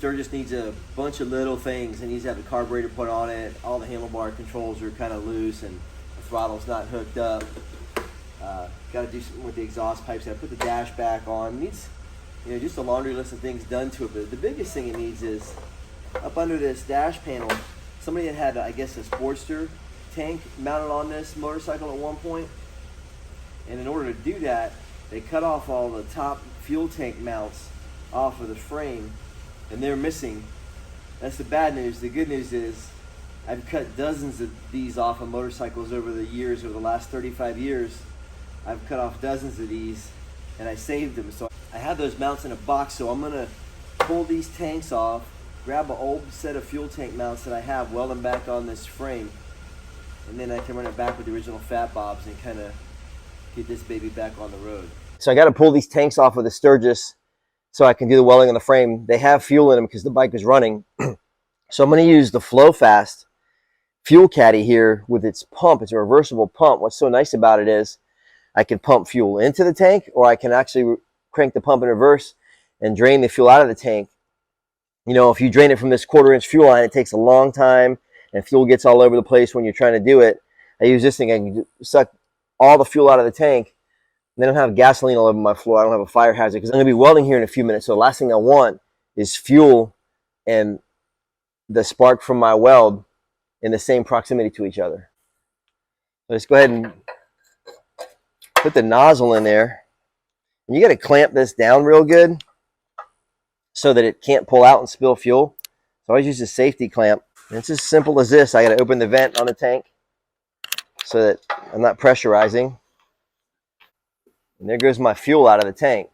Sturgis needs a bunch of little things. It needs to have a carburetor put on it. All the handlebar controls are kind of loose and the throttle's not hooked up. Got to do something with the exhaust pipes. Got to put the dash back on. It needs, you know, just a laundry list of things done to it. But the biggest thing it needs is up under this dash panel. Somebody had, I guess, a Sportster tank mounted on this motorcycle at one point. And in order to do that, they cut off all the top fuel tank mounts off of the frame, and they're missing. That's the bad news. The good news is I've cut dozens of these off of motorcycles over the years, over the last 35 years. I've cut off dozens of these and I saved them. So I have those mounts in a box, so I'm gonna pull these tanks off, grab an old set of fuel tank mounts that I have, weld them back on this frame, and then I can run it back with the original fat bobs and kind of get this baby back on the road. So I got to pull these tanks off of the Sturgis so I can do the welding on the frame. They have fuel in them because the bike is running. So I'm going to use the FlowFast fuel caddy here with its pump. It's a reversible pump. What's so nice about it is I can pump fuel into the tank, or I can actually crank the pump in reverse and drain the fuel out of the tank. You know, if you drain it from this 1/4-inch fuel line, it takes a long time and fuel gets all over the place when you're trying to do it. I use this thing. I can suck all the fuel out of the tank. And then I don't have gasoline all over my floor. I don't have a fire hazard because I'm going to be welding here in a few minutes. So the last thing I want is fuel and the spark from my weld in the same proximity to each other. So let's go ahead and put the nozzle in there. And you got to clamp this down real good so that it can't pull out and spill fuel. So I always use a safety clamp. And it's as simple as this. I got to open the vent on the tank so that I'm not pressurizing. And there goes my fuel out of the tank.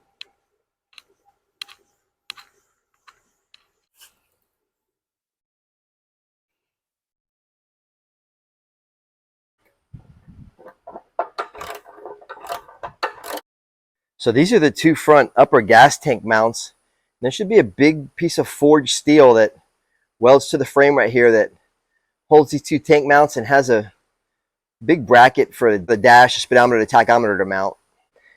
So these are the two front upper gas tank mounts. There should be a big piece of forged steel that welds to the frame right here that holds these two tank mounts and has a big bracket for the dash, the speedometer, the tachometer to mount.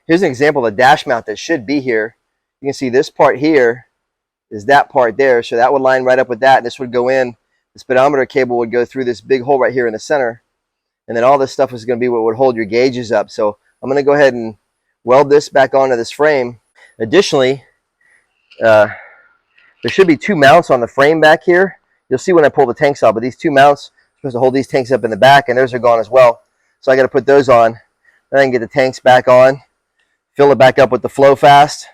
Here's an example of the dash mount that should be here. You can see this part here is that part there. So that would line right up with that. This would go in. The speedometer cable would go through this big hole right here in the center. And then all this stuff is going to be what would hold your gauges up. So I'm going to go ahead and weld this back onto this frame. Additionally, there should be two mounts on the frame back here. You'll see when I pull the tanks off, but these two mounts are supposed to hold these tanks up in the back, and theirs are gone as well. So I got to put those on. Then I can get the tanks back on, fill it back up with the FlowFast,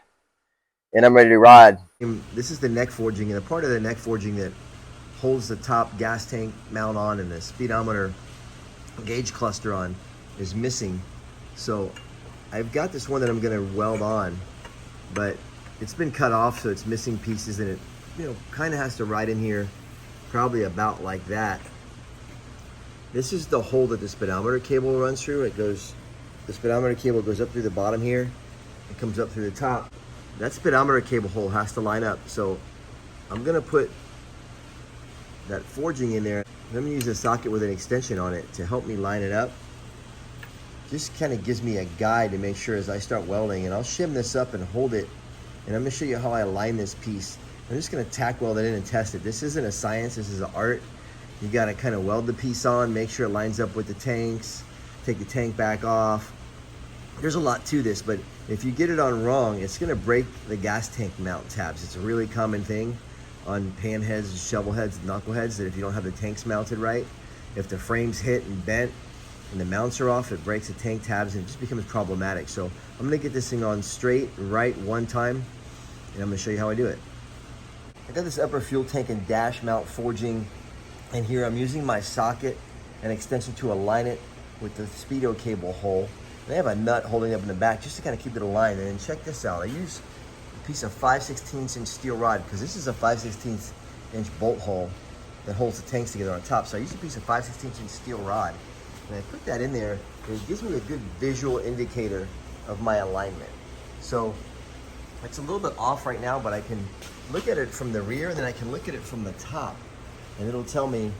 and I'm ready to ride. This is the neck forging, and a part of the neck forging that holds the top gas tank mount on and the speedometer gauge cluster on is missing. So I've got this one that I'm going to weld on, but it's been cut off, so it's missing pieces, and it, you know, kind of has to ride in here probably about like that. This is the hole that the speedometer cable runs through. It goes, the speedometer cable goes up through the bottom here. It comes up through the top. That speedometer cable hole has to line up. So I'm gonna put that forging in there. I'm gonna use a socket with an extension on it to help me line it up. Just kind of gives me a guide to make sure as I start welding, and I'll shim this up and hold it. And I'm gonna show you how I align this piece. I'm just gonna tack weld it in and test it. This isn't a science, this is an art. You gotta kind of weld the piece on, make sure it lines up with the tanks, take the tank back off. There's a lot to this, but if you get it on wrong, it's gonna break the gas tank mount tabs. It's a really common thing on pan heads, shovel heads, and knuckleheads, that if you don't have the tanks mounted right, if the frame's hit and bent and the mounts are off, it breaks the tank tabs and it just becomes problematic. So I'm gonna get this thing on straight, right one time, and I'm gonna show you how I do it. I got this upper fuel tank and dash mount forging, and here I'm using my socket and extension to align it with the speedo cable hole. And I have a nut holding up in the back just to kind of keep it aligned. And then check this out. I use a piece of 5/16 inch steel rod, because this is a 5/16 inch bolt hole that holds the tanks together on top. So I use a piece of 5/16 inch steel rod, and I put that in there, and it gives me a good visual indicator of my alignment. So it's a little bit off right now, but I can look at it from the rear, and then I can look at it from the top, and it'll tell me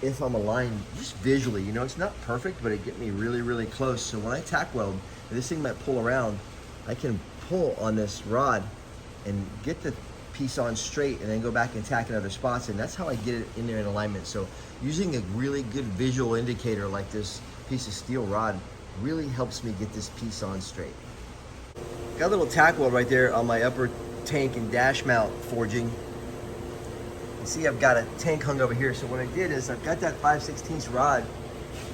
if I'm aligned just visually. You know, it's not perfect, but it get me really, really close. So when I tack weld, and this thing might pull around, I can pull on this rod and get the piece on straight and then go back and tack in other spots, and that's how I get it in there in alignment. So using a really good visual indicator like this piece of steel rod really helps me get this piece on straight. Got a little tack weld right there on my upper tank and dash mount forging. You see I've got a tank hung over here, so what I did is I've got that 5/16 rod.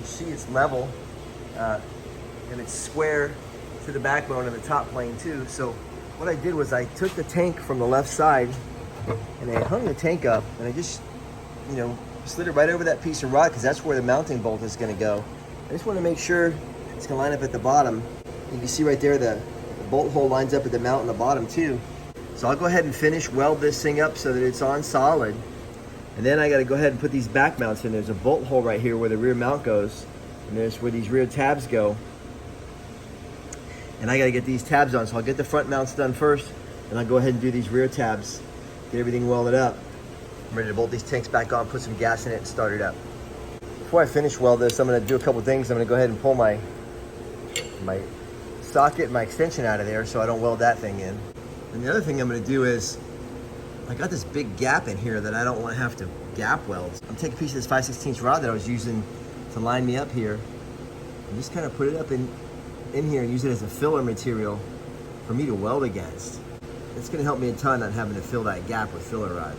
You see it's level and it's square to the backbone and the top plane too. So what I did was I took the tank from the left side and I hung the tank up, and I just, you know, slid it right over that piece of rod because that's where the mounting bolt is going to go. I just want to make sure it's going to line up at the bottom. You can see right there the bolt hole lines up at the mount on the bottom too. So I'll go ahead and finish weld this thing up so that it's on solid. And then I got to go ahead and put these back mounts in. There's a bolt hole right here where the rear mount goes, and there's where these rear tabs go. And I got to get these tabs on, so I'll get the front mounts done first, and I'll go ahead and do these rear tabs, get everything welded up. I'm ready to bolt these tanks back on, put some gas in it, and start it up. Before I finish weld this, I'm going to do a couple things. I'm going to go ahead and pull my socket, my extension out of there so I don't weld that thing in. And the other thing I'm going to do is, I got this big gap in here that I don't want to have to gap weld. I'm taking a piece of this 5/16 rod that I was using to line me up here, and just kind of put it up in here and use it as a filler material for me to weld against. It's going to help me a ton not having to fill that gap with filler rod.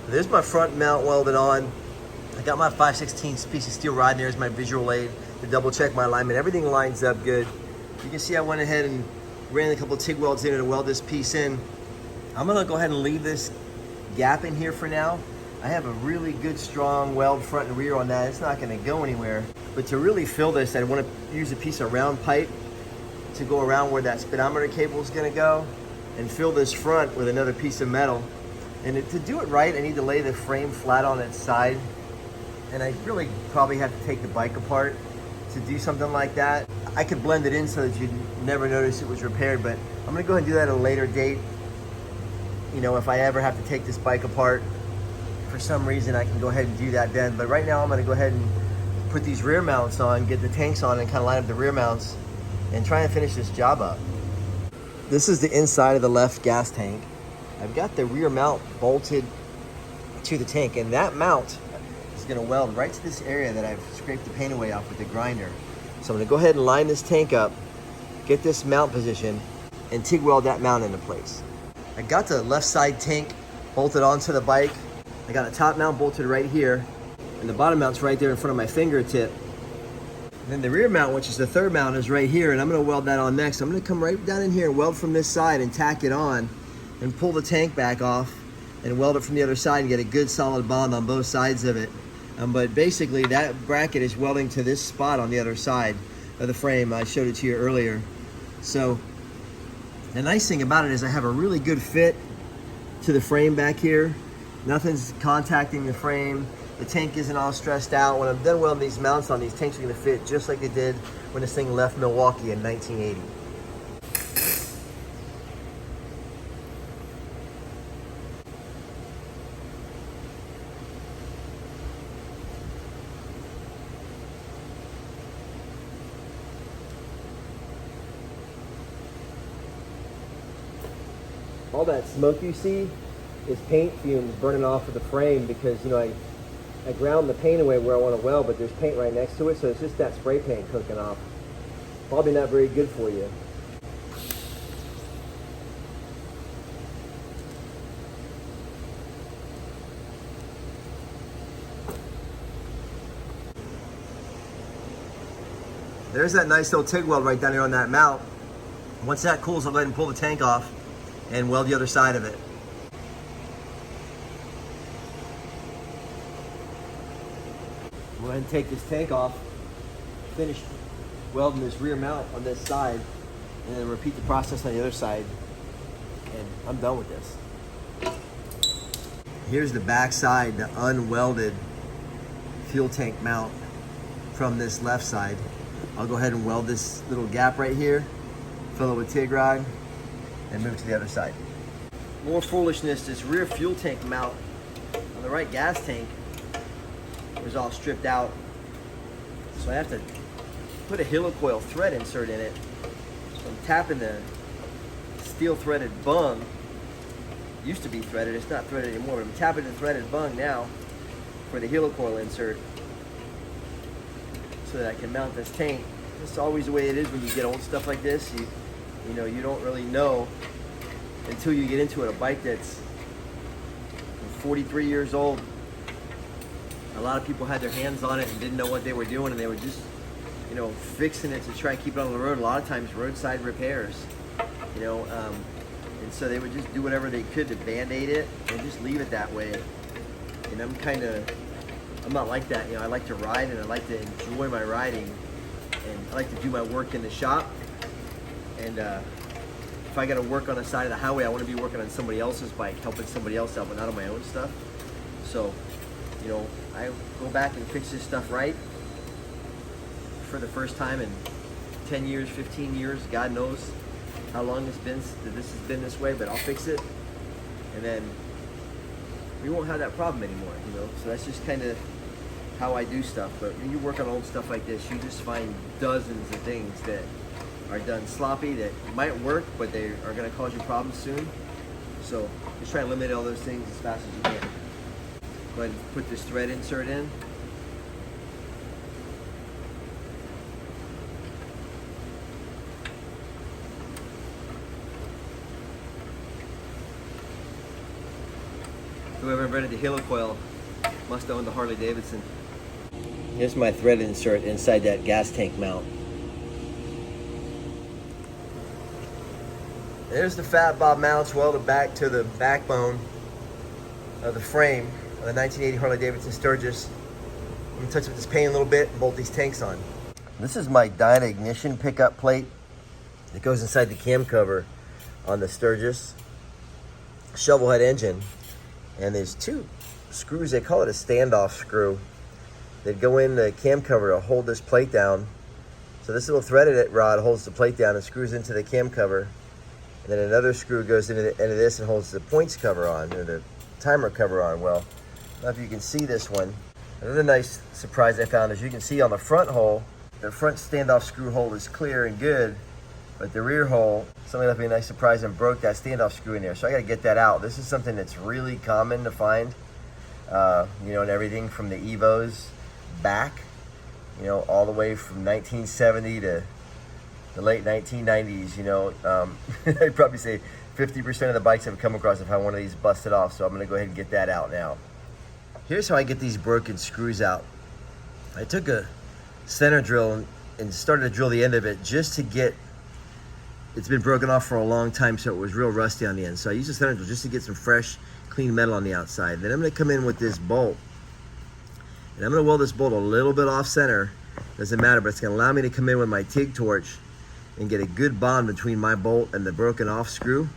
There's my front mount welded on. I got my 5/16 piece of steel rod in there as my visual aid to double check my alignment. Everything lines up good. You can see I went ahead and ran a couple TIG welds in to weld this piece in. I'm gonna go ahead and leave this gap in here for now. I have a really good strong weld front and rear on that. It's not gonna go anywhere. But to really fill this, I wanna use a piece of round pipe to go around where that speedometer cable is gonna go and fill this front with another piece of metal. And to do it right, I need to lay the frame flat on its side. And I really probably have to take the bike apart to do something like that. I could blend it in so that you'd never notice it was repaired, but I'm gonna go ahead and do that at a later date. You know, if I ever have to take this bike apart for some reason, I can go ahead and do that then. But right now I'm gonna go ahead and put these rear mounts on, get the tanks on, and kind of line up the rear mounts and try and finish this job up. This is the inside of the left gas tank. I've got the rear mount bolted to the tank, and that mount is going to weld right to this area that I've scraped the paint away off with the grinder. So I'm going to go ahead and line this tank up, get this mount position, and TIG weld that mount into place. I got the left side tank bolted onto the bike. I got a top mount bolted right here, and the bottom mount's right there in front of my fingertip. And then the rear mount, which is the third mount, is right here, and I'm going to weld that on next. I'm going to come right down in here and weld from this side and tack it on, and pull the tank back off and weld it from the other side and get a good solid bond on both sides of it. But basically that bracket is welding to this spot on the other side of the frame. I showed it to you earlier. So the nice thing about it is I have a really good fit to the frame back here. Nothing's contacting the frame. The tank isn't all stressed out. When I'm done welding these mounts on, these tanks are gonna fit just like they did when this thing left Milwaukee in 1980. All that smoke you see is paint fumes burning off of the frame because, you know, I ground the paint away where I want to weld, but there's paint right next to it, so it's just that spray paint cooking off. Probably not very good for you. There's that nice little TIG weld right down here on that mount. Once that cools, I'll go ahead and pull the tank off and weld the other side of it. Go ahead and take this tank off, finish welding this rear mount on this side, and then repeat the process on the other side, and I'm done with this. Here's the back side, the unwelded fuel tank mount from this left side. I'll go ahead and weld this little gap right here, fill it with TIG rod, and move to the other side. More foolishness, this rear fuel tank mount on the right gas tank was all stripped out. So I have to put a helicoil thread insert in it. So I'm tapping the steel threaded bung. It used to be threaded, it's not threaded anymore, but I'm tapping the threaded bung now for the helicoil insert so that I can mount this tank. It's always the way it is when you get old stuff like this. You know, you don't really know until you get into it. A bike that's 43 years old. A lot of people had their hands on it and didn't know what they were doing, and they were just, you know, fixing it to try and keep it on the road. A lot of times roadside repairs, you know, and so they would just do whatever they could to band-aid it and just leave it that way. And I'm not like that. You know, I like to ride and I like to enjoy my riding, and I like to do my work in the shop. And if I got to work on the side of the highway, I want to be working on somebody else's bike, helping somebody else out, but not on my own stuff. So, you know, I go back and fix this stuff right for the first time in 10 years, 15 years. God knows how long this has been this way, but I'll fix it, and then we won't have that problem anymore, you know. So that's just kind of how I do stuff. But when you work on old stuff like this, you just find dozens of things that are done sloppy that might work, but they are going to cause you problems soon. So just try to eliminate all those things as fast as you can. Go ahead and put this thread insert in. Whoever invented the helicoil must own the Harley-Davidson. Here's my thread insert inside that gas tank mount. There's the fat bob mounts welded back to the backbone of the frame of the 1980 Harley-Davidson Sturgis. I'm gonna touch up this paint a little bit and bolt these tanks on. This is my Dyna ignition pickup plate that goes inside the cam cover on the Sturgis Shovelhead engine. And there's two screws, they call it a standoff screw, that go in the cam cover to hold this plate down. So this little threaded rod holds the plate down and screws into the cam cover. And then another screw goes into the end of this and holds the points cover on, or the timer cover on. Well, I don't know if you can see this one. Another nice surprise I found is you can see on the front hole, the front standoff screw hole is clear and good, but the rear hole, somebody left me a nice surprise and broke that standoff screw in there. So I gotta get that out. This is something that's really common to find, you know, and everything from the Evos back, you know, all the way from 1970 to the late 1990s, you know. I'd probably say 50% of the bikes I've come across have had one of these busted off, so I'm gonna go ahead and get that out now. Here's how I get these broken screws out. I took a center drill and started to drill the end of it just to get, it's been broken off for a long time, so it was real rusty on the end. So I used a center drill just to get some fresh, clean metal on the outside. Then I'm gonna come in with this bolt, and I'm gonna weld this bolt a little bit off center, doesn't matter, but it's gonna allow me to come in with my TIG torch and get a good bond between my bolt and the broken off screw.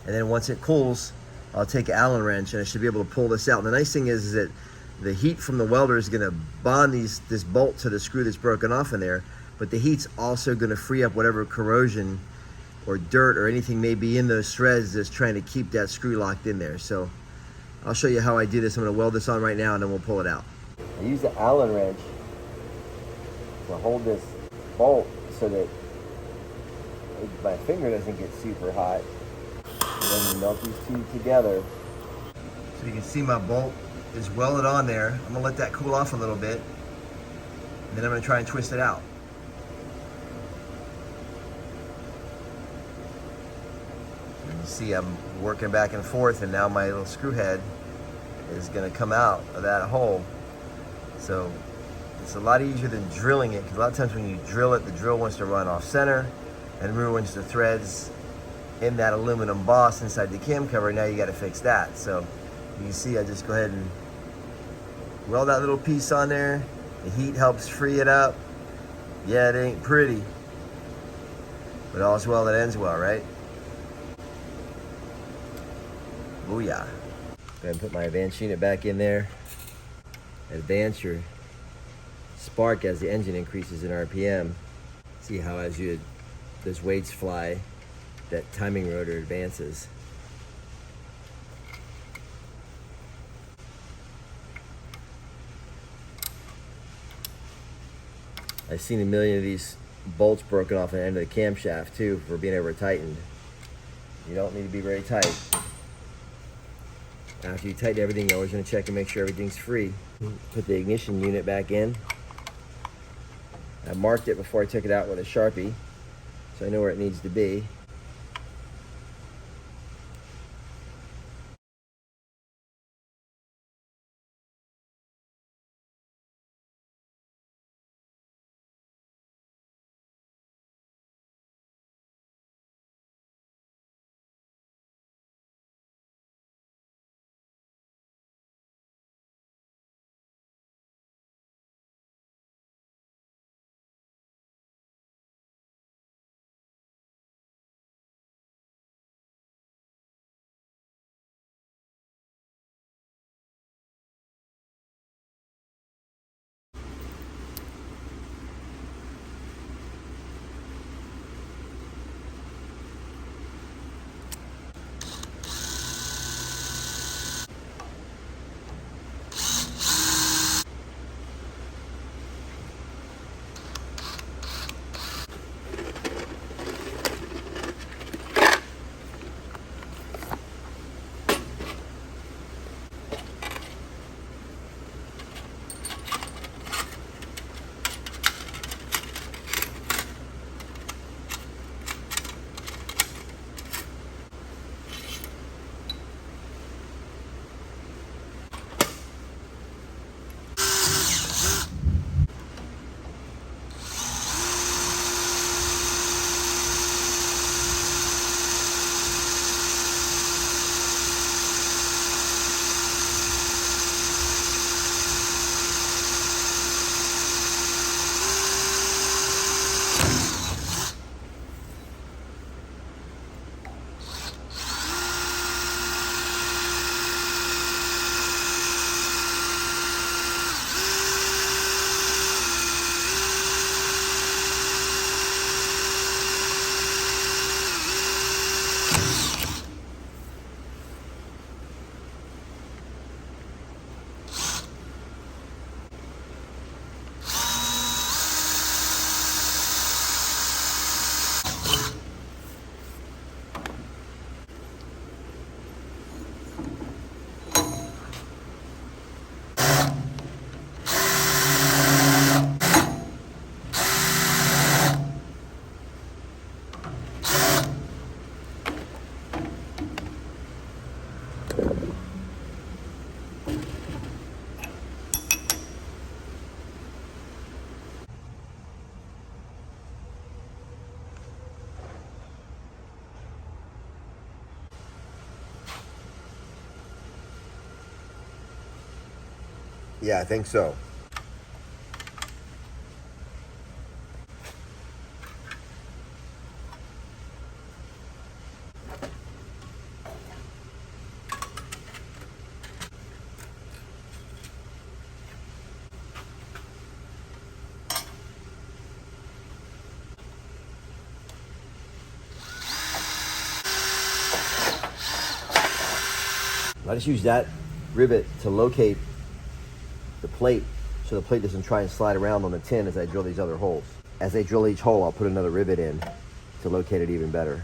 And then once it cools, I'll take an Allen wrench and I should be able to pull this out. And the nice thing is that the heat from the welder is gonna bond this bolt to the screw that's broken off in there, but the heat's also gonna free up whatever corrosion or dirt or anything may be in those threads that's trying to keep that screw locked in there. So I'll show you how I do this. I'm gonna weld this on right now and then we'll pull it out. I use the Allen wrench to hold this bolt so that my finger doesn't get super hot. And then you melt these two together. So you can see my bolt is welded on there. I'm gonna let that cool off a little bit, and then I'm gonna try and twist it out. And you see I'm working back and forth, and now my little screw head is gonna come out of that hole. So it's a lot easier than drilling it, because a lot of times when you drill it, the drill wants to run off center and ruins the threads in that aluminum boss inside the cam cover. Now you got to fix that. So you can see I just go ahead and weld that little piece on there. The heat helps free it up. Yeah, it ain't pretty, but all's well that ends well, right? Booyah. Go ahead and put my advanced unit back in there. Advance your spark as the engine increases in RPM. See how as those weights fly, that timing rotor advances. I've seen a million of these bolts broken off the end of the camshaft too for being over tightened. You don't need to be very tight. After you tighten everything, you're always going to check and make sure everything's free. Put the ignition unit back in. I marked it before I took it out with a Sharpie, so I know where it needs to be. Yeah, I think so. I just use that rivet to locate the plate so the plate doesn't try and slide around on the tin as I drill these other holes. As I drill each hole, I'll put another rivet in to locate it even better.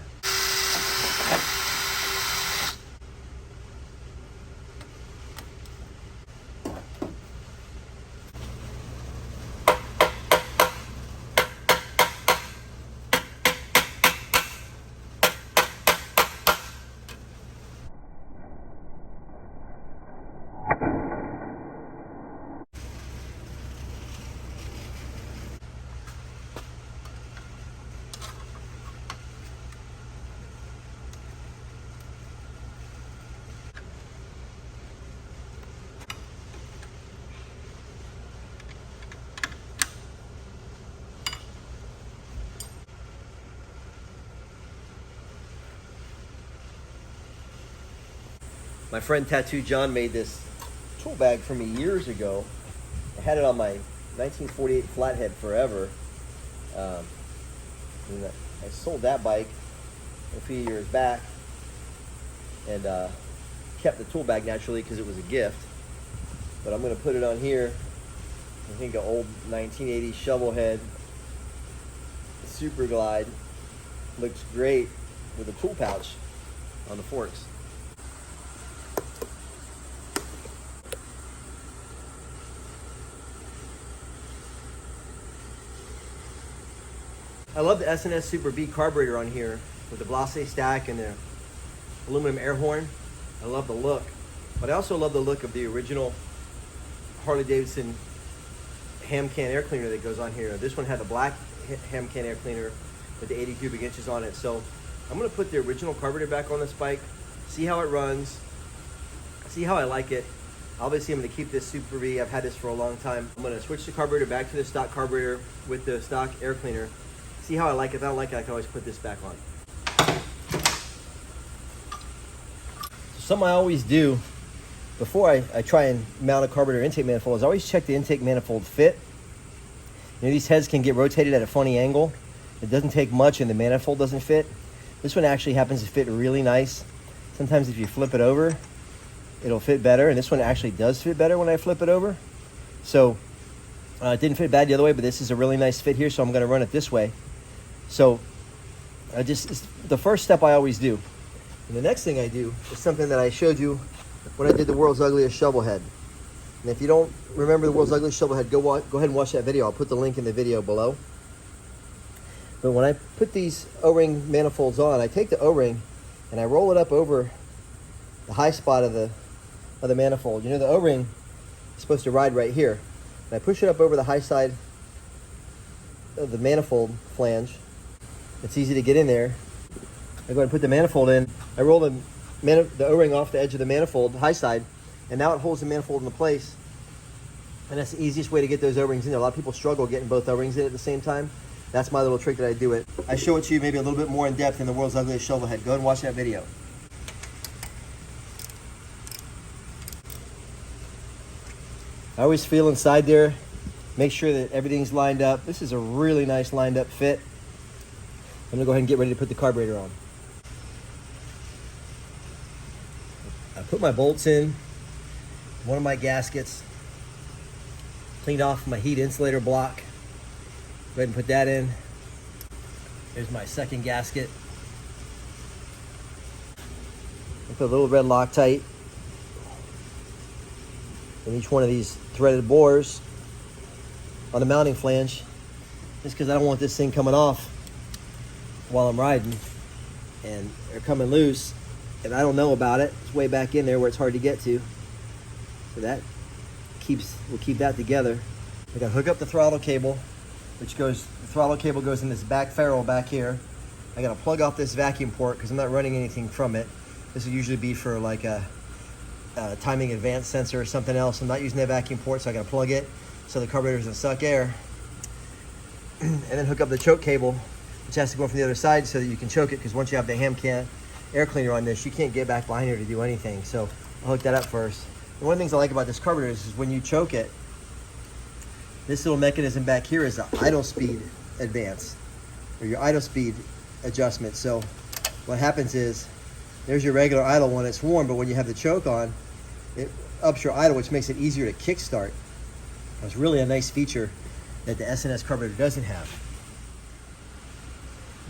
My friend Tattoo John made this tool bag for me years ago. I had it on my 1948 flathead forever. And I sold that bike a few years back and kept the tool bag naturally because it was a gift. But I'm going to put it on here I think an old 1980 Shovelhead SuperGlide looks great with a tool pouch on the forks. I love the S&S Super B carburetor on here with the Blase stack and the aluminum air horn. I love the look, but I also love the look of the original Harley-Davidson ham can air cleaner that goes on here. This one had the black ham can air cleaner with the 80 cubic inches on it. So I'm gonna put the original carburetor back on this bike, see how it runs, see how I like it. Obviously I'm gonna keep this Super B, I've had this for a long time. I'm gonna switch the carburetor back to the stock carburetor with the stock air cleaner, see how I like it. If I don't like it, I can always put this back on. So something I always do before I try and mount a carburetor intake manifold is I always check the intake manifold fit. You know, these heads can get rotated at a funny angle. It doesn't take much and the manifold doesn't fit. This one actually happens to fit really nice. Sometimes if you flip it over, it'll fit better, and this one actually does fit better when I flip it over. So it didn't fit bad the other way, but this is a really nice fit here, so I'm gonna run it this way. So it's the first step I always do. And the next thing I do is something that I showed you when I did the world's ugliest shovelhead. And if you don't remember the world's ugliest shovelhead, go ahead and watch that video. I'll put the link in the video below. But when I put these O-ring manifolds on, I take the O-ring and I roll it up over the high spot of the manifold. You know, the O-ring is supposed to ride right here. And I push it up over the high side of the manifold flange. It's easy to get in there. I go ahead and put the manifold in. I roll the O-ring off the edge of the manifold, the high side, and now it holds the manifold into place. And that's the easiest way to get those O-rings in there. A lot of people struggle getting both O-rings in at the same time. That's my little trick that I do it. I show it to you maybe a little bit more in depth in the world's ugliest shovelhead. Go ahead and watch that video. I always feel inside there, make sure that everything's lined up. This is a really nice lined up fit. I'm gonna go ahead and get ready to put the carburetor on. I put my bolts in, one of my gaskets, cleaned off my heat insulator block. Go ahead and put that in. There's my second gasket. I put a little red Loctite in each one of these threaded bores on the mounting flange, just because I don't want this thing coming off while I'm riding and they're coming loose and I don't know about it. It's way back in there where it's hard to get to. So that we'll keep that together. I gotta hook up the throttle cable, the throttle cable goes in this back ferrule back here. I gotta plug off this vacuum port because I'm not running anything from it. This would usually be for like a timing advance sensor or something else. I'm not using that vacuum port, so I gotta plug it so the carburetor doesn't suck air. And then hook up the choke cable, which has to go from the other side so that you can choke it, because once you have the ham can air cleaner on this, you can't get back behind here to do anything. So I'll hook that up first. And one of the things I like about this carburetor is when you choke it, this little mechanism back here is an idle speed advance, or your idle speed adjustment. So what happens is, there's your regular idle when it's warm, but when you have the choke on, it ups your idle, which makes it easier to kickstart. It's really a nice feature that the S&S carburetor doesn't have.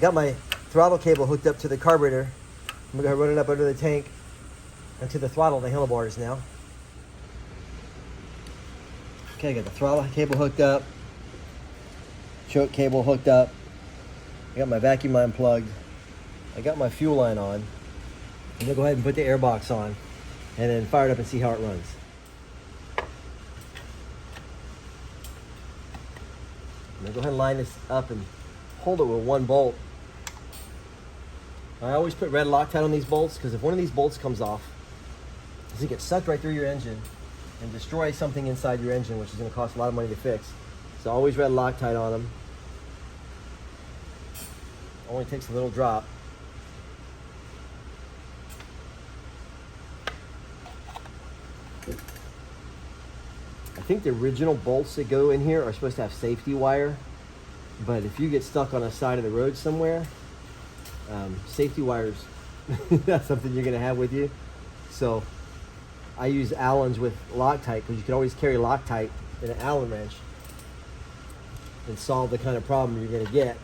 Got my throttle cable hooked up to the carburetor. I'm gonna run it up under the tank and to the throttle, the handlebars now. Okay, I got the throttle cable hooked up, choke cable hooked up. I got my vacuum line plugged. I got my fuel line on. I'm gonna go ahead and put the air box on and then fire it up and see how it runs. I'm gonna go ahead and line this up and hold it with one bolt. I always put red Loctite on these bolts, because if one of these bolts comes off, it's gonna get sucked right through your engine and destroy something inside your engine, which is gonna cost a lot of money to fix. So always red Loctite on them. Only takes a little drop. I think the original bolts that go in here are supposed to have safety wire, but if you get stuck on the side of the road somewhere, safety wires, that's something you're gonna have with you. So I use Allen's with Loctite, because you can always carry Loctite in an Allen wrench and solve the kind of problem you're going to get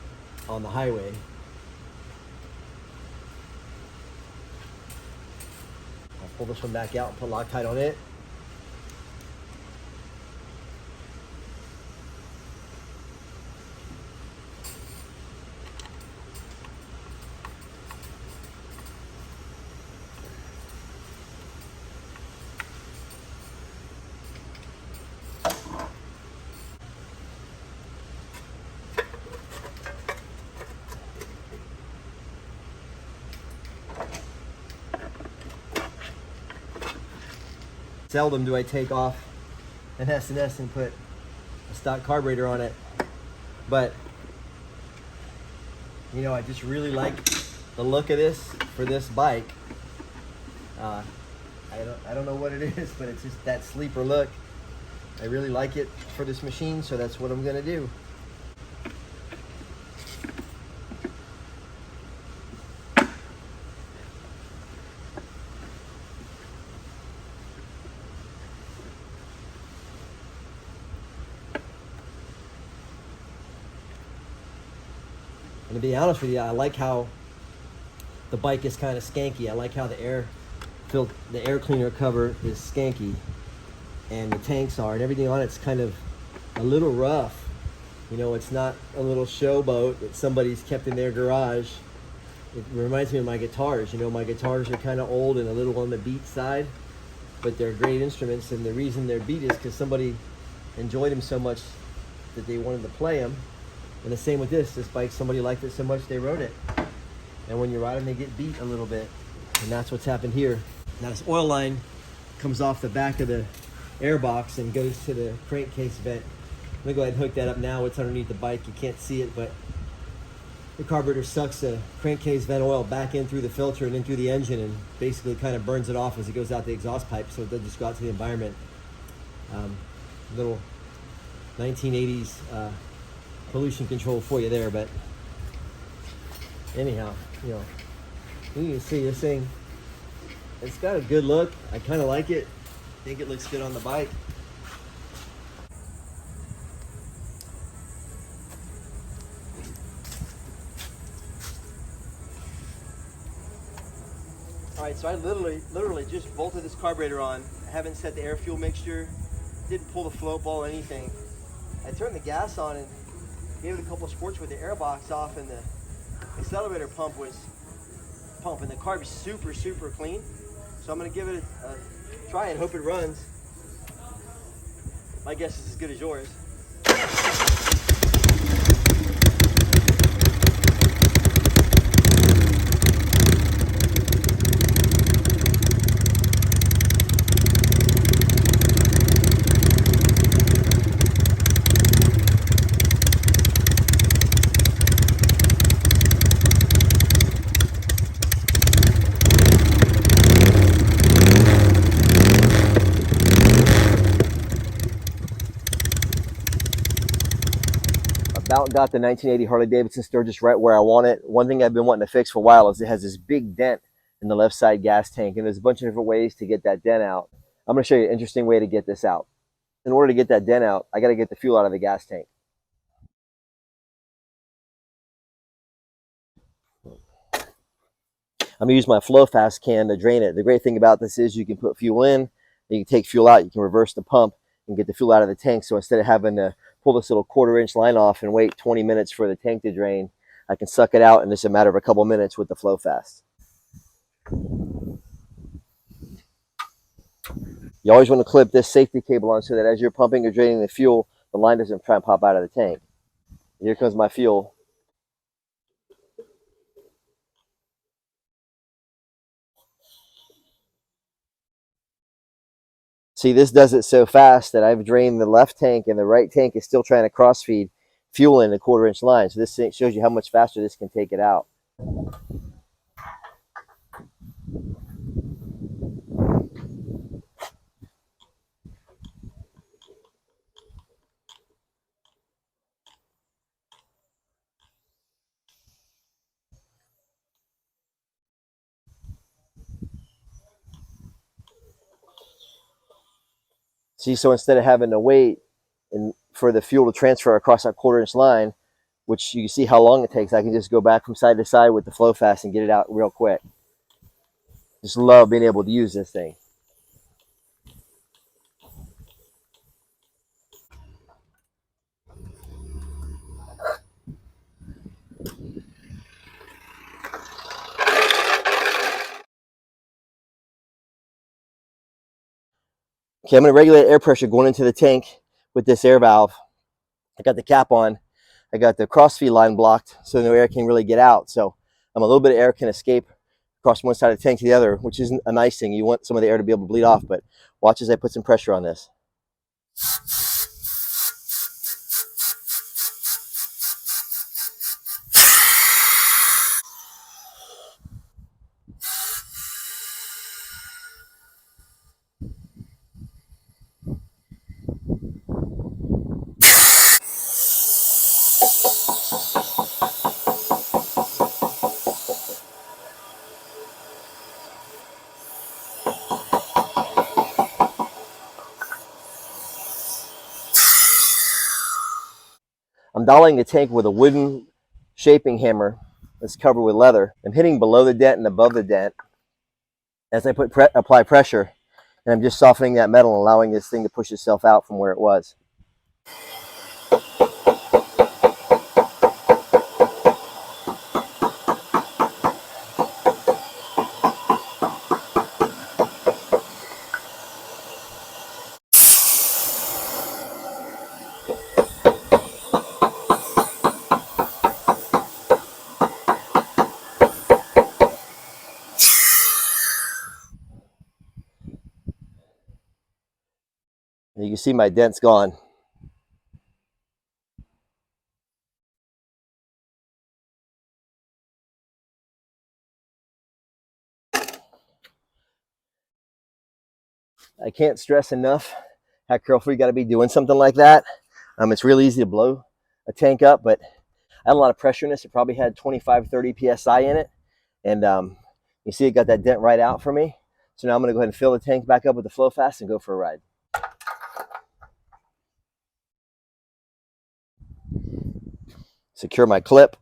on the highway. I'll pull this one back out and put Loctite on it. Seldom do I take off an S&S and put a stock carburetor on it, but you know, I just really like the look of this for this bike. I don't know what it is, but it's just that sleeper look. I really like it for this machine, so that's what I'm gonna do. And to be honest with you, I like how the bike is kind of skanky. I like how the air cleaner cover is skanky, and the tanks are, and everything on it's kind of a little rough. You know, it's not a little showboat that somebody's kept in their garage. It reminds me of my guitars. You know, my guitars are kind of old and a little on the beat side, but they're great instruments, and the reason they're beat is because somebody enjoyed them so much that they wanted to play them. And the same with this bike, somebody liked it so much they wrote it. And when you ride them, they get beat a little bit. And that's what's happened here. Now this oil line comes off the back of the air box and goes to the crankcase vent. I'm gonna go ahead and hook that up now. It's underneath the bike, you can't see it, but the carburetor sucks the crankcase vent oil back in through the filter and in through the engine, and basically kind of burns it off as it goes out the exhaust pipe, so it doesn't just go out to the environment. Little 1980s pollution control for you there, but anyhow, you know, you can see this thing, it's got a good look. I kind of like it. I think it looks good on the bike. All right, so I literally just bolted this carburetor on. I haven't set the air fuel mixture, didn't pull the float ball, anything. I turned the gas on and gave it a couple of squirts with the air box off, and the accelerator pump was pumping. The carb is super clean, so I'm going to give it a try and hope it runs. My guess is as good as yours. About got the 1980 Harley-Davidson Sturgis right where I want it. One thing I've been wanting to fix for a while is it has this big dent in the left side gas tank, and there's a bunch of different ways to get that dent out. I'm going to show you an interesting way to get this out. In order to get that dent out, I got to get the fuel out of the gas tank. I'm going to use my Flow Fast can to drain it. The great thing about this is you can put fuel in, you can take fuel out, you can reverse the pump and get the fuel out of the tank. So instead of having to pull this little 1/4 inch line off and wait 20 minutes for the tank to drain, I can suck it out in just a matter of a couple minutes with the Flow Fast. You always want to clip this safety cable on so that as you're pumping or draining the fuel, the line doesn't try and pop out of the tank. Here comes my fuel. See, this does it so fast that I've drained the left tank and the right tank is still trying to cross feed fuel in a 1/4 inch line. So this shows you how much faster this can take it out. See, so instead of having to wait for the fuel to transfer across that 1/4 inch line, which you can see how long it takes. I can just go back from side to side with the flow fast and get it out real quick. Just love being able to use this thing. Okay, I'm going to regulate air pressure going into the tank with this air valve. I got the cap on. I got the cross feed line blocked so no air can really get out. So a little bit of air can escape across one side of the tank to the other, which isn't a nice thing. You want some of the air to be able to bleed off, but watch as I put some pressure on this. I'm dialing the tank with a wooden shaping hammer that's covered with leather. I'm hitting below the dent and above the dent as I apply pressure, and I'm just softening that metal and allowing this thing to push itself out from where it was. And you can see my dent's gone. I can't stress enough how careful you got to be doing something like that. It's really easy to blow a tank up, but I had a lot of pressure in this. It probably had 25, 30 PSI in it. And you see it got that dent right out for me. So now I'm going to go ahead and fill the tank back up with the flow fast and go for a ride. Secure my clip.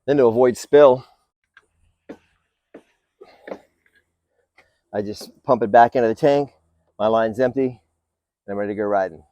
Then to avoid spill, I just pump it back into the tank. My line's empty, and I'm ready to go riding.